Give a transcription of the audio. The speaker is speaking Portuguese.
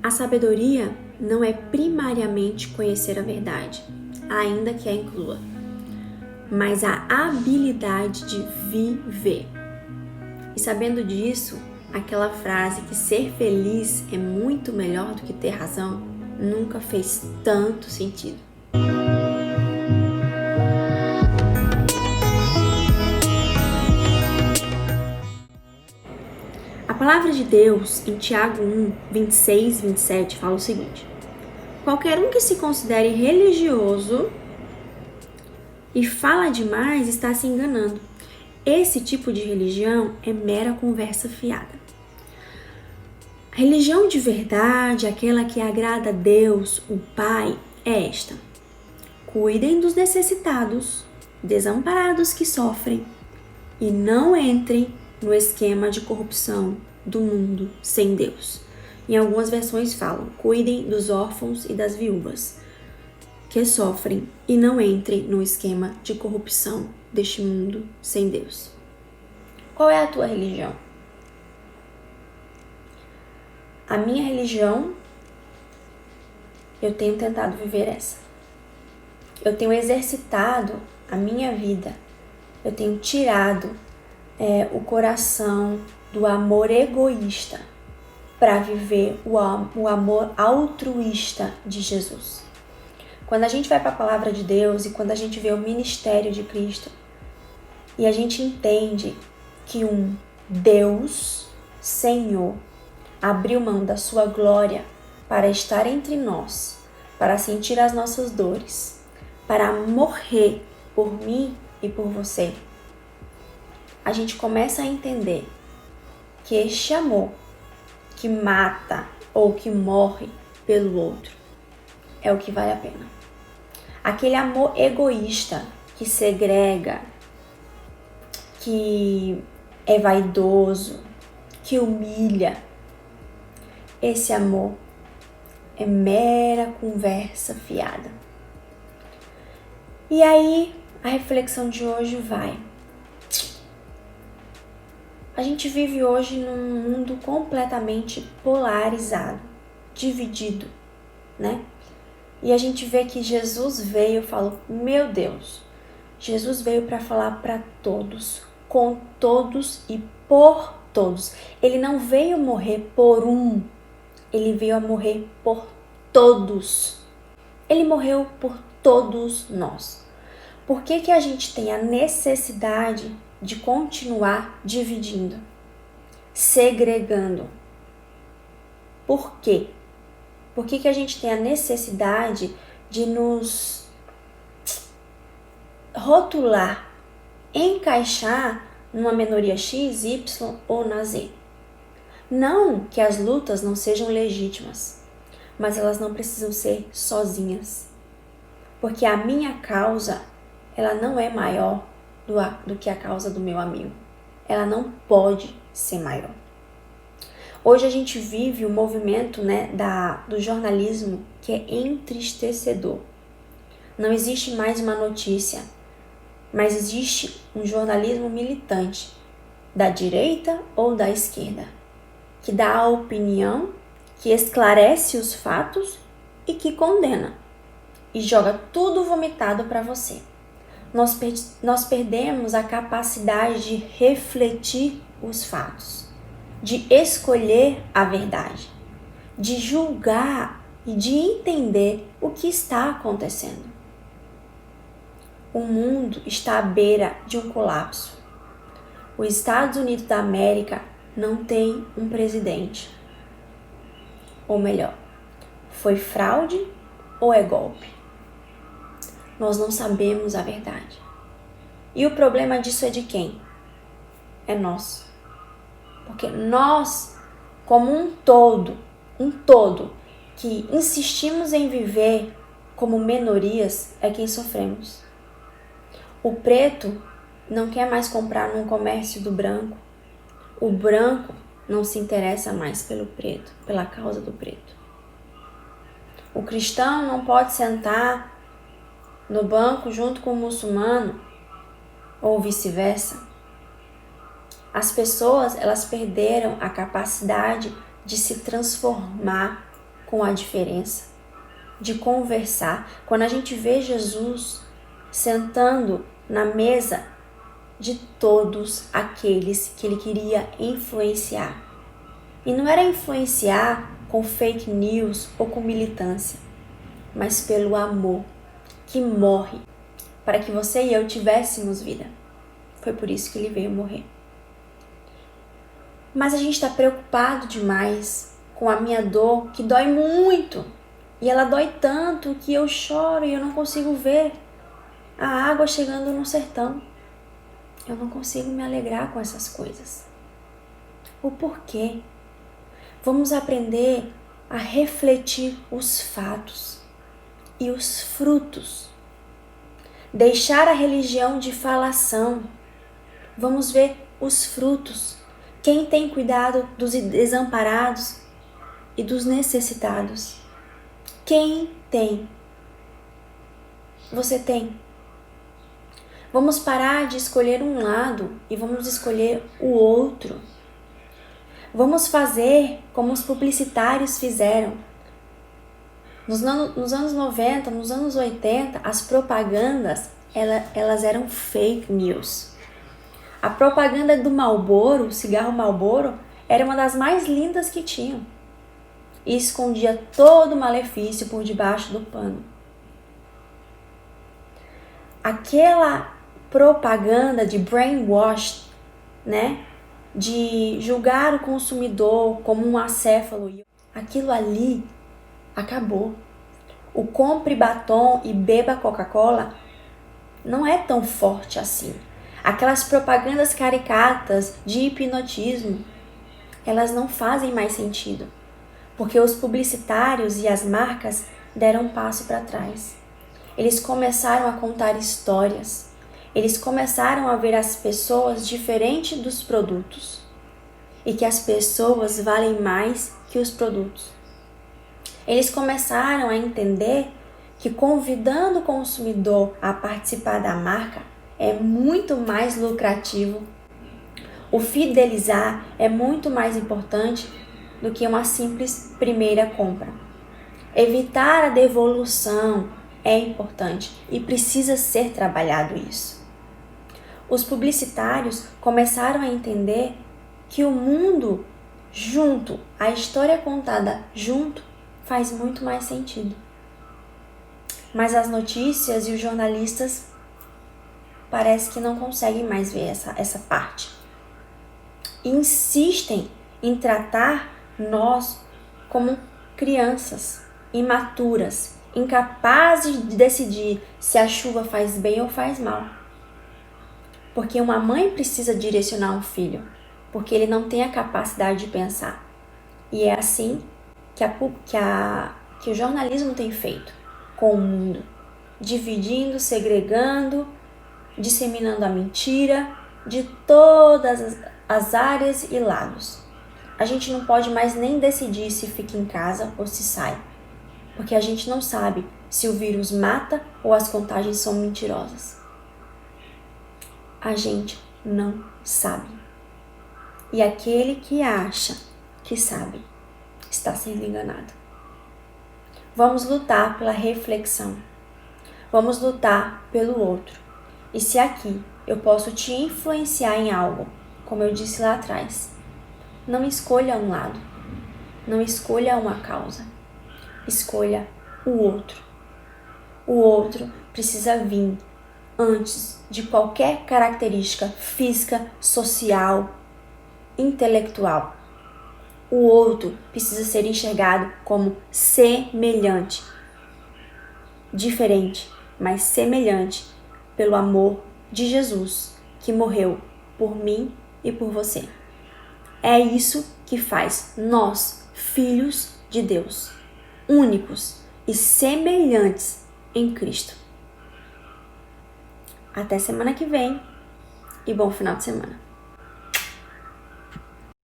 A sabedoria não é primariamente conhecer a verdade, ainda que a inclua, mas a habilidade de viver. E sabendo disso, aquela frase que ser feliz é muito melhor do que ter razão nunca fez tanto sentido. A palavra de Deus, em Tiago 1, 26 e 27, fala o seguinte: qualquer um que se considere religioso e fala demais está se enganando. Esse tipo de religião é mera conversa fiada. A religião de verdade, aquela que agrada a Deus, o Pai, é esta: cuidem dos necessitados, desamparados que sofrem, e não entrem no esquema de corrupção do mundo sem Deus. Em algumas versões falam: cuidem dos órfãos e das viúvas que sofrem e não entrem no esquema de corrupção deste mundo sem Deus. Qual é a tua religião? A minha religião, eu tenho tentado viver essa. Eu tenho exercitado a minha vida. Eu tenho tirado o coração do amor egoísta para viver o amor altruísta de Jesus. Quando a gente vai para a palavra de Deus e quando a gente vê o ministério de Cristo e a gente entende que um Deus, Senhor, abriu mão da sua glória para estar entre nós, para sentir as nossas dores, para morrer por mim e por você, a gente começa a entender que este amor que mata ou que morre pelo outro é o que vale a pena. Aquele amor egoísta que segrega, que é vaidoso, que humilha, esse amor é mera conversa fiada. E aí, a reflexão de hoje vai: a gente vive hoje num mundo completamente polarizado, dividido, né? E a gente vê que Jesus veio, eu falo, meu Deus, Jesus veio para falar para todos, com todos e por todos. Ele não veio morrer por um, ele veio a morrer por todos. Ele morreu por todos nós. Por que a gente tem a necessidade de continuar dividindo, segregando? Por quê? Por que a gente tem a necessidade de nos rotular, encaixar numa minoria X, Y ou na Z? Não que as lutas não sejam legítimas, mas elas não precisam ser sozinhas. Porque a minha causa, ela não é maior do que a causa do meu amigo. Ela não pode ser maior. Hoje a gente vive o movimento, do jornalismo que é entristecedor. Não existe mais uma notícia, mas existe um jornalismo militante, da direita ou da esquerda, que dá a opinião, que esclarece os fatos e que condena, e joga tudo vomitado para você. Nós perdemos a capacidade de refletir os fatos, de escolher a verdade, de julgar e de entender o que está acontecendo. O mundo está à beira de um colapso. Os Estados Unidos da América não tem um presidente. Ou melhor, foi fraude ou é golpe? Nós não sabemos a verdade. E o problema disso é de quem? É nosso. Porque nós, como um todo, que insistimos em viver como minorias, é quem sofremos. O preto não quer mais comprar num comércio do branco. O branco não se interessa mais pelo preto, pela causa do preto. O cristão não pode sentar no banco junto com o muçulmano, ou vice-versa. As pessoas, elas perderam a capacidade de se transformar com a diferença, de conversar. Quando a gente vê Jesus sentando na mesa de todos aqueles que ele queria influenciar. E não era influenciar com fake news ou com militância, mas pelo amor que morre para que você e eu tivéssemos vida. Foi por isso que ele veio morrer. Mas a gente está preocupado demais com a minha dor, que dói muito. E ela dói tanto que eu choro e eu não consigo ver a água chegando no sertão. Eu não consigo me alegrar com essas coisas. O porquê? Vamos aprender a refletir os fatos e os frutos. Deixar a religião de falação. Vamos ver os frutos. Quem tem cuidado dos desamparados e dos necessitados? Quem tem? Você tem? Vamos parar de escolher um lado e vamos escolher o outro. Vamos fazer como os publicitários fizeram. Nos anos 90, nos anos 80, as propagandas elas eram fake news. A propaganda do Marlboro, o cigarro Marlboro, era uma das mais lindas que tinham. E escondia todo o malefício por debaixo do pano. Aquela propaganda de brainwash, né? De julgar o consumidor como um acéfalo. Aquilo ali acabou. O compre batom e beba Coca-Cola não é tão forte assim. Aquelas propagandas caricatas de hipnotismo, elas não fazem mais sentido. Porque os publicitários e as marcas deram um passo para trás. Eles começaram a contar histórias. Eles começaram a ver as pessoas diferente dos produtos. E que as pessoas valem mais que os produtos. Eles começaram a entender que convidando o consumidor a participar da marca é muito mais lucrativo. O fidelizar é muito mais importante do que uma simples primeira compra. Evitar a devolução é importante e precisa ser trabalhado isso. Os publicitários começaram a entender que o mundo junto, a história contada junto, faz muito mais sentido. Mas as notícias e os jornalistas parece que não conseguem mais ver essa parte. Insistem em tratar nós como crianças imaturas, incapazes de decidir se a chuva faz bem ou faz mal. Porque uma mãe precisa direcionar um filho, porque ele não tem a capacidade de pensar. E é assim que o jornalismo tem feito com o mundo, dividindo, segregando, disseminando a mentira de todas as áreas e lados. A gente não pode mais nem decidir se fica em casa ou se sai, porque a gente não sabe se o vírus mata ou as contagens são mentirosas. A gente não sabe. E aquele que acha que sabe está sendo enganado. Vamos lutar pela reflexão. Vamos lutar pelo outro. E se aqui eu posso te influenciar em algo, como eu disse lá atrás, não escolha um lado, não escolha uma causa, escolha o outro. O outro precisa vir antes de qualquer característica física, social, intelectual. O outro precisa ser enxergado como semelhante, diferente, mas semelhante pelo amor de Jesus, que morreu por mim e por você. É isso que faz nós, filhos de Deus, únicos e semelhantes em Cristo. Até semana que vem e bom final de semana.